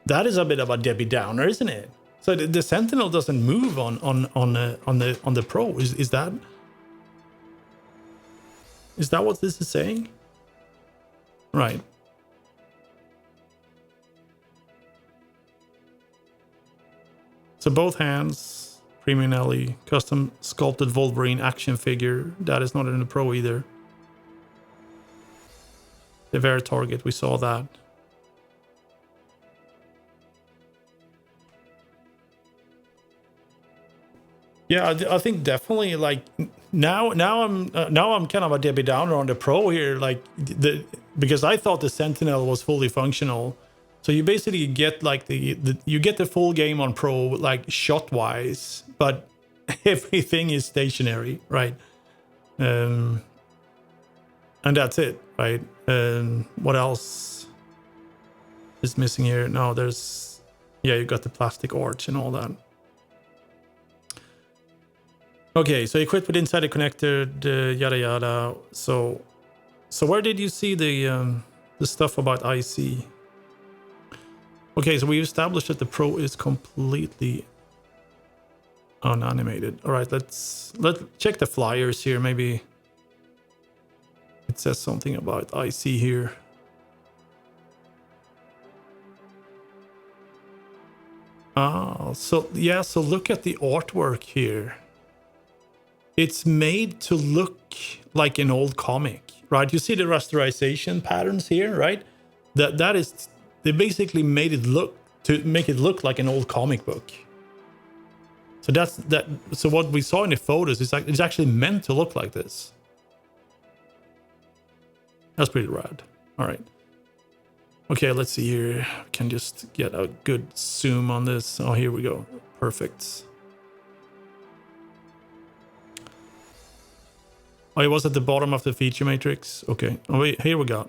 That is a bit of a Debbie Downer, isn't it? So the Sentinel doesn't move on the Pro. Is that what this is saying? Right. So both hands, premium LE, custom sculpted Wolverine action figure. That is not in the Pro either. The Ver target, we saw that. Yeah, I think definitely like now I'm kind of a Debbie Downer on the Pro here, like because I thought the Sentinel was fully functional. So you basically get like you get the full game on Pro, like shot wise, but everything is stationary, right? And that's it, right? What else is missing here? No, there's you got the plastic arch and all that. Okay, so equipped with inside the connector, yada yada. So where did you see the stuff about IC? Okay, so we established that the Pro is completely unanimated. All right, let's check the flyers here. Maybe it says something about IC here. Ah, so yeah, so look at the artwork here. It's made to look like an old comic, right? You see the rasterization patterns here, right? That is, they basically made it make it look like an old comic book. So that's that. So what we saw in the photos is like it's actually meant to look like this. That's pretty rad. All right. Okay, let's see here. I can just get a good zoom on this. Oh, here we go. Perfect. Oh, it was at the bottom of the feature matrix. Okay. Oh, wait, here we go.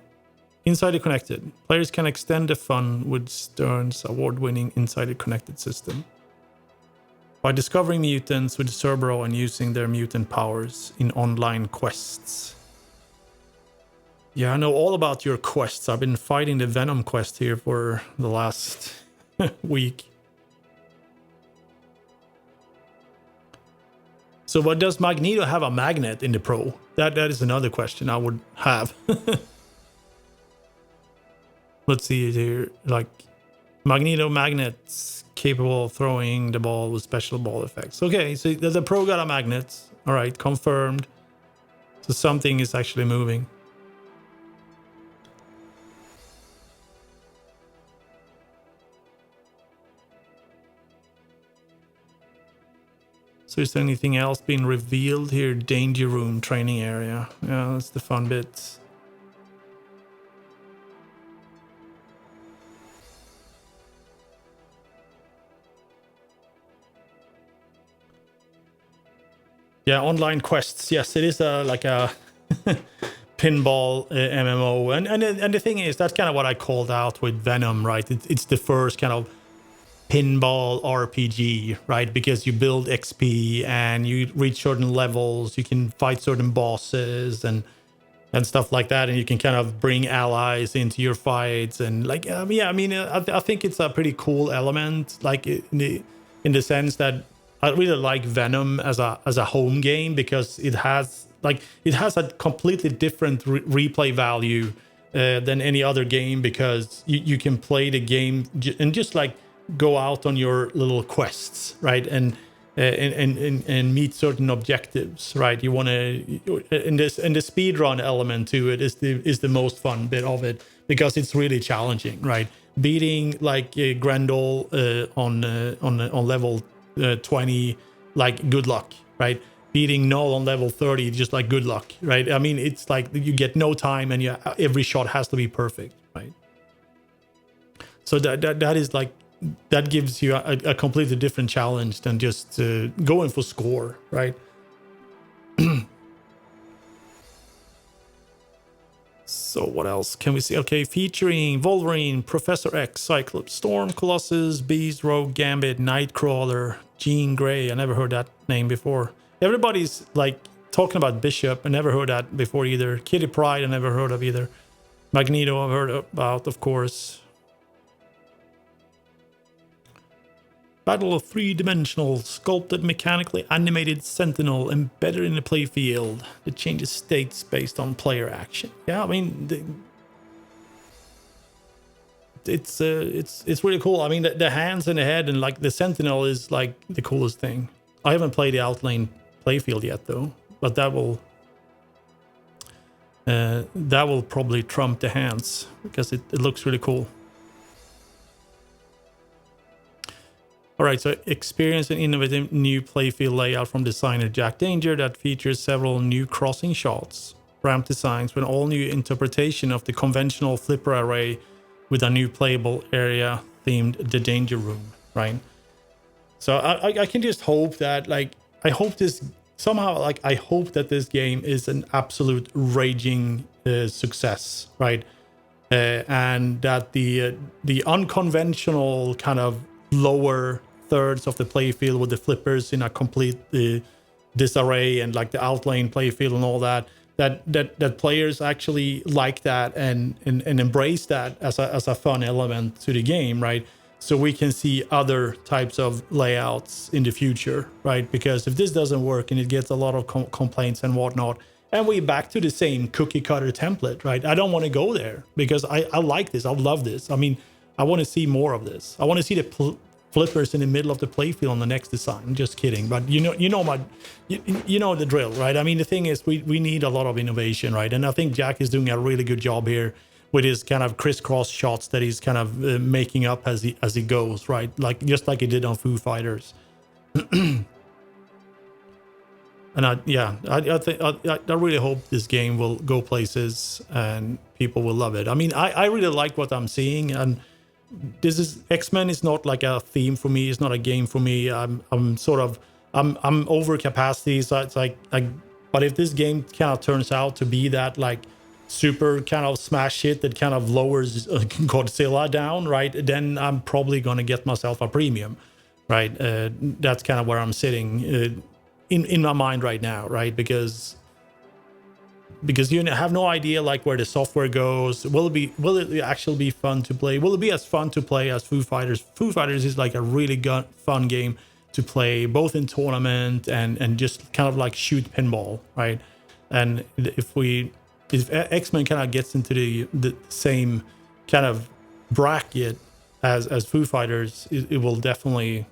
Insider Connected. Players can extend the fun with Stern's award-winning Insider Connected system. By discovering mutants with Cerberus and using their mutant powers in online quests. Yeah, I know all about your quests. I've been fighting the Venom quest here for the last week. So what, does Magneto have a magnet in the Pro? That is another question I would have. Let's see here. Like, Magneto magnets capable of throwing the ball with special ball effects. Okay, so the Pro got a magnet. All right, confirmed. So something is actually moving. So is there anything else being revealed here? Danger room training area. Yeah, that's the fun bit. Yeah, online quests. Yes, it is like a pinball MMO, and the thing is, that's kind of what I called out with Venom, right? It's the first kind of pinball RPG, right? Because you build XP and you reach certain levels, you can fight certain bosses and stuff like that, and you can kind of bring allies into your fights, and like yeah, I mean, I think it's a pretty cool element, like in the sense that I really like Venom as a home game, because it has a completely different replay value than any other game, because you can play the game and just like go out on your little quests, right, and meet certain objectives, right? You want to, and the speed run element to it is the most fun bit of it, because it's really challenging, right? Beating like Grendel on level 20, like good luck, right? Beating Null on level 30, just like good luck, right? I mean, it's like you get no time, and every shot has to be perfect, right? So that is like, that gives you a completely different challenge than just going for score, right? So what else can we see? Okay, featuring Wolverine, Professor X, Cyclops, Storm, Colossus, Beast, Rogue, Gambit, Nightcrawler, Jean Grey. I never heard that name before. Everybody's like talking about Bishop. I never heard that before either. Kitty Pryde, I never heard of either. Magneto, I've heard about, of course. Battle of three-dimensional, sculpted, mechanically animated Sentinel embedded in the playfield. It changes states based on player action. Yeah, I mean, it's really cool. I mean, the hands and the head and like the Sentinel is like the coolest thing. I haven't played the Outlane playfield yet though, but that will probably trump the hands, because it looks really cool. All right, so experience an innovative new playfield layout from designer Jack Danger that features several new crossing shots, ramp designs with an all-new interpretation of the conventional flipper array with a new playable area themed the Danger Room, right? So I can just hope that, like, I hope that this game is an absolute raging success, right? And that the unconventional kind of lower thirds of the playfield with the flippers in a complete disarray, and like the Outlane playfield and all that players actually like that and embrace that as a fun element to the game, right? So we can see other types of layouts in the future, right? Because if this doesn't work and it gets a lot of complaints and whatnot, and we back to the same cookie cutter template, right? I don't want to go there, because I like this. I love this. I mean, I want to see more of this. I want to see the flippers in the middle of the playfield on the next design. I'm just kidding, but you know the drill, right? I mean, the thing is, we need a lot of innovation, right? And I think Jack is doing a really good job here with his kind of crisscross shots that he's kind of making up as he goes, right? Like just like he did on Foo Fighters. And I really hope this game will go places and people will love it. I mean, I really like what I'm seeing, and this is X-Men is not like a theme for me. It's not a game for me. I'm over capacity, so it's like but if this game kind of turns out to be that like super kind of smash hit that kind of lowers Godzilla down, right, then I'm probably gonna get myself a premium, right? That's kind of where I'm sitting in my mind right now, right? Because you have no idea like where the software goes. Will it actually be fun to play? Will it be as fun to play as Foo Fighters? Foo Fighters is like a really fun game to play, both in tournament and just kind of like shoot pinball, right? And if X-Men kind of gets into the same kind of bracket as Foo Fighters, it will definitely,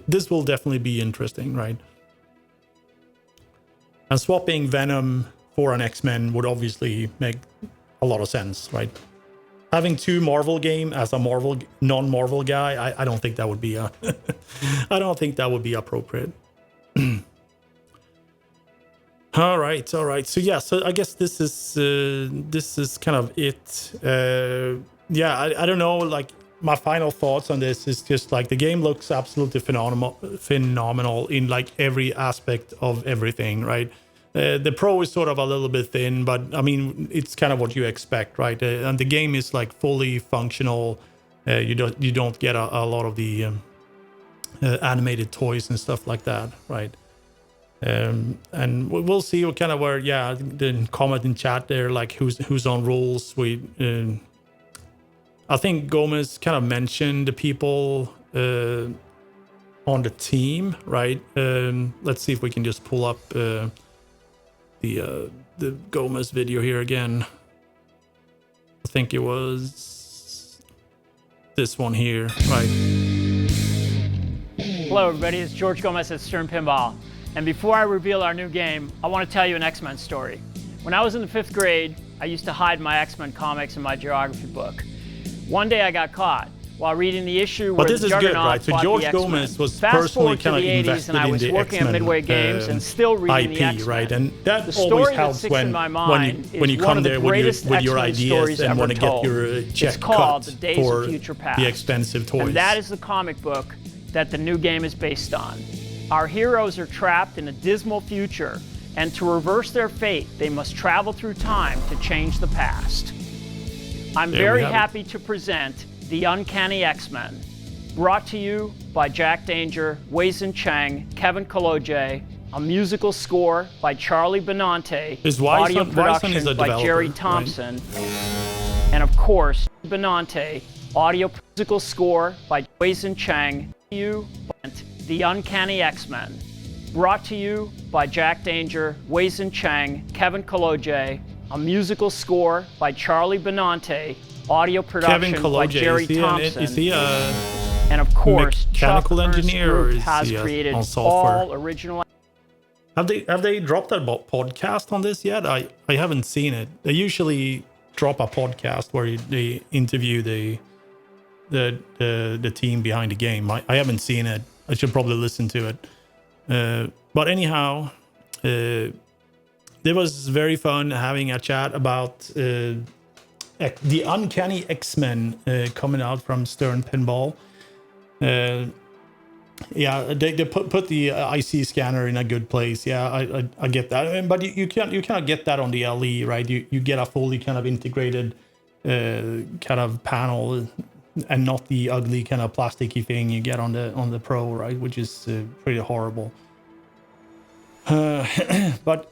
this will definitely be interesting, right? And swapping Venom for an X-Men would obviously make a lot of sense, right? Having two Marvel game as a non-Marvel guy, I don't think that would be I don't think that would be appropriate. All right. So yeah, so I guess this is kind of it. Yeah, I don't know. Like my final thoughts on this is just like the game looks absolutely phenomenal in like every aspect of everything, right? The Pro is sort of a little bit thin, but I mean it's kind of what you expect, right? And the game is like fully functional. You don't get a lot of the animated toys and stuff like that, right? And we'll see what kind of where, yeah, the comment in chat there, like who's on rules. I think Gomez kind of mentioned the people on the team, right? Let's see if we can just pull up the Gomez video here again. I think it was this one here, right? Hello everybody, it's George Gomez at Stern Pinball. And before I reveal our new game, I want to tell you an X-Men story. When I was in the 5th grade, I used to hide my X-Men comics in my geography book. One day I got caught while reading the issue where the Juggernaut fought George the X-Men. Gomez was Fast personally forward to kind of the 80s invested and I in was the working X-Men at Midway Games and still reading IP, the X-Men. right? And that the always story that helps sticks when in my mind when you is one come of the there greatest with your X-Men ideas stories and ever want to get told. your check It's called cut The Days for of Future Past. the expensive toys. And that is the comic book that the new game is based on. Our heroes are trapped in a dismal future, and to reverse their fate, they must travel through time to change the past. I'm very happy to present the Uncanny X-Men, brought to you by Jack Danger, Wei-Zhen Cheng, Kevin Koloje, a musical score by Charlie Benante, audio production by Jerry Thompson, right? And of course, Benante, audio musical score by Wei-Zhen Cheng, the Uncanny X-Men, brought to you by Jack Danger, Wei-Zhen Cheng, Kevin Koloje, a musical score by Charlie Benante, audio production by Jerry Thompson, and of course, mechanical engineer, or is has he created on software? all original. Have they dropped that podcast on this yet? I haven't seen it. They usually drop a podcast where they interview the team behind the game. I haven't seen it. I should probably listen to it. But anyhow, it was very fun having a chat about the Uncanny X-Men coming out from Stern Pinball. Yeah, they put the IC scanner in a good place. Yeah, I get that. But you cannot get that on the LE, right? You get a fully kind of integrated kind of panel, and not the ugly kind of plasticky thing you get on the Pro, right? Which is pretty horrible. But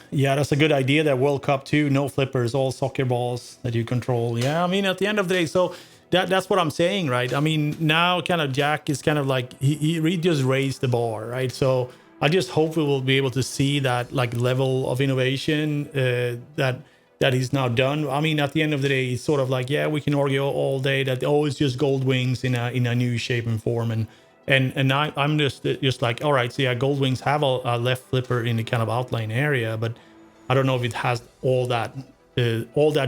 yeah, that's a good idea. That World Cup too, no flippers, all soccer balls that you control. Yeah, I mean, at the end of the day, so that's what I'm saying, right? I mean, now kind of Jack is kind of like he just raised the bar, right? So I just hope we will be able to see that like level of innovation that he's now done. I mean, at the end of the day, it's sort of like, yeah, we can argue all day that it's just gold wings in a new shape and form, and I'm just like, all right, so yeah, gold wings have a left flipper in the kind of outline area, but I don't know if it has all that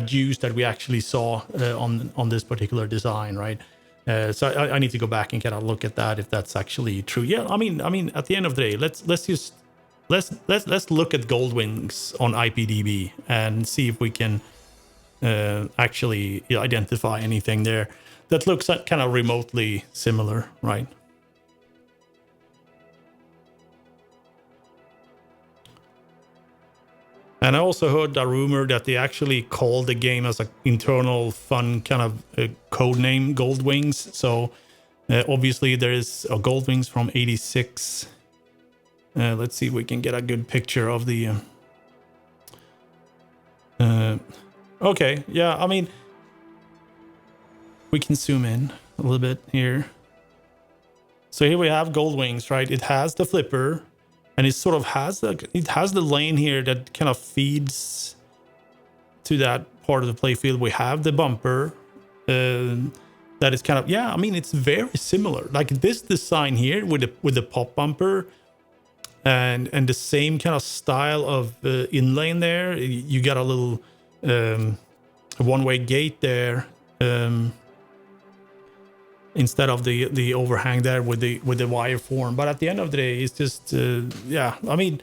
juice that we actually saw on this particular design, right? So I need to go back and kind of look at that if that's actually true. Yeah, I mean, at the end of the day, let's look at gold wings on IPDB and see if we can actually identify anything there that looks kind of remotely similar, right? And I also heard a rumor that they actually called the game as an internal fun kind of code name, Gold Wings. So Obviously, there is a Gold Wings from '86. Let's see if we can get a good picture of the. Okay, yeah, I mean, we can zoom in a little bit here. So here we have Gold Wings, right? It has the flipper, and it sort of has the lane here that kind of feeds to that part of the playfield. We have the bumper that is kind of, yeah, I mean, it's very similar. Like this design here with the pop bumper and the same kind of style of inlane there. You got a little one-way gate there. Instead of the overhang there with the wire form. But at the end of the day, it's just yeah, I mean,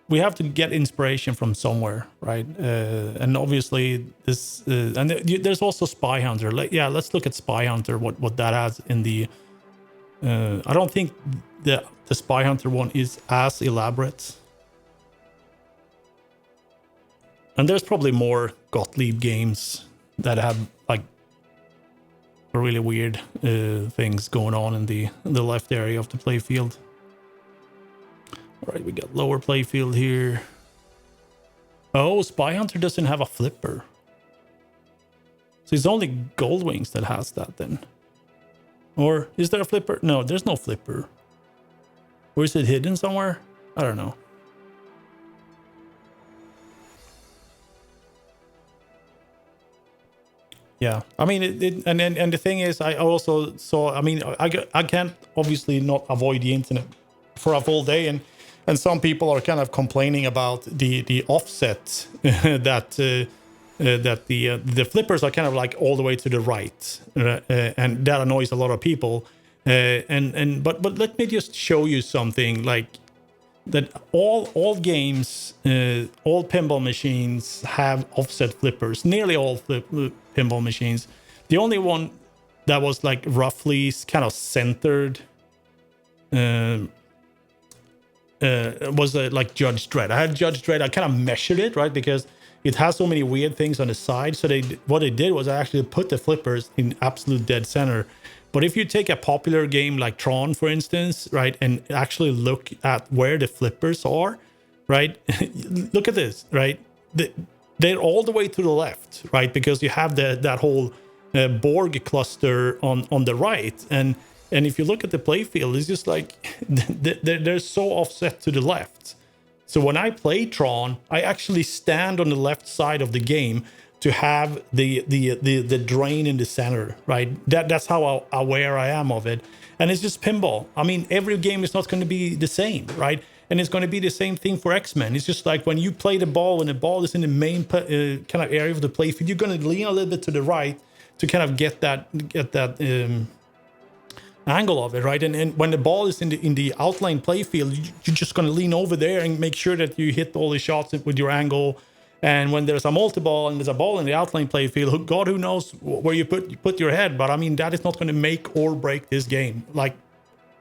we have to get inspiration from somewhere, right? And obviously this and there's also Spy Hunter. Like, yeah, let's look at Spy Hunter, what that has in the I don't think the Spy Hunter one is as elaborate. And there's probably more Gottlieb games that have like really weird things going on in the left area of the playfield. All right, we got lower playfield here. Oh, Spy Hunter doesn't have a flipper. So it's only Gold Wings that has that then. Or is there a flipper? No, there's no flipper. Or is it hidden somewhere? I don't know. Yeah, I mean, and the thing is, I also saw. I mean, I can't obviously not avoid the internet for a full day, and some people are kind of complaining about the offset that the flippers are kind of like all the way to the right, and that annoys a lot of people. But let me just show you something like that. All games, all pinball machines have offset flippers. Nearly all pinball machines. The only one that was like roughly kind of centered was like Judge Dredd. I had Judge Dredd. I kind of measured it, right, because it has so many weird things on the side. So what they did was actually put the flippers in absolute dead center. But if you take a popular game like Tron, for instance, right, and actually look at where the flippers are, right, look at this, right, they're all the way to the left, right, because you have that whole Borg cluster on the right, and if you look at the playfield, it's just like they're so offset to the left. So when I play Tron, I actually stand on the left side of the game to have the drain in the center, right? That's how aware I am of it. And it's just pinball. I mean, every game is not going to be the same, right? And it's going to be the same thing for X-Men. It's just like when you play the ball and the ball is in the main kind of area of the playfield, you're going to lean a little bit to the right to kind of get that angle of it, right? And when the ball is in the outline playfield, you're just going to lean over there and make sure that you hit all the shots with your angle. And when there's a multi-ball and there's a ball in the outline playfield, God, who knows where you put your head. But I mean, that is not going to make or break this game. Like,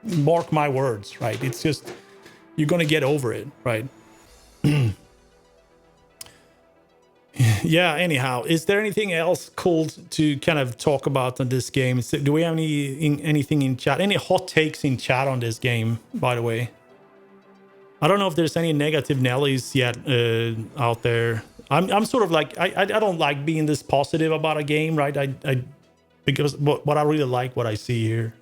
mark my words, right? It's just, you're going to get over it, right? Yeah, anyhow, is there anything else cool to kind of talk about on this game? Do we have anything in chat? Any hot takes in chat on this game, by the way? I don't know if there's any negative Nellies yet out there. I'm sort of like, I don't like being this positive about a game, right? Because what I really like what I see here.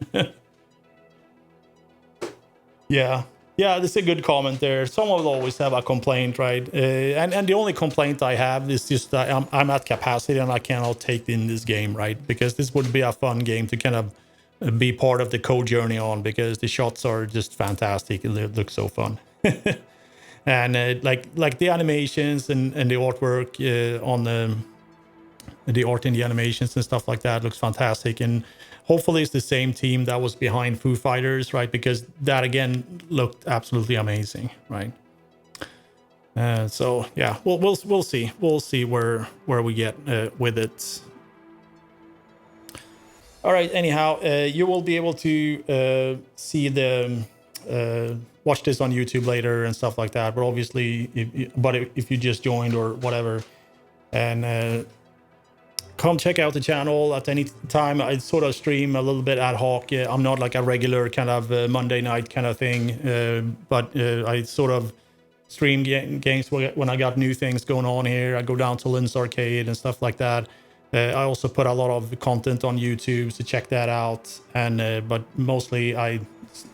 Yeah, that's a good comment there. Someone will always have a complaint, right? And the only complaint I have is just that I'm at capacity and I cannot take in this game, right? Because this would be a fun game to kind of be part of the code journey on, because the shots are just fantastic and they look so fun. And like the animations and the artwork on the art in the animations and stuff like that looks fantastic. And hopefully it's the same team that was behind Foo Fighters, right? Because that again looked absolutely amazing, right? So yeah, we'll see. We'll see where we get with it. All right. Anyhow, you will be able to see the watch this on YouTube later and stuff like that. But obviously, if you just joined or whatever, and come check out the channel at any time. I sort of stream a little bit ad hoc. I'm not like a regular kind of Monday night kind of thing, but I sort of stream games when I got new things going on here. I go down to Lynn's Arcade and stuff like that. I also put a lot of content on YouTube, so check that out. And but mostly I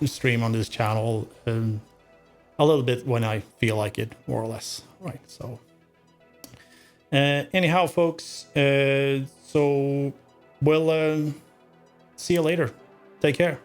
stream on this channel a little bit when I feel like it, more or less. Right. So anyhow, folks. So we'll see you later. Take care.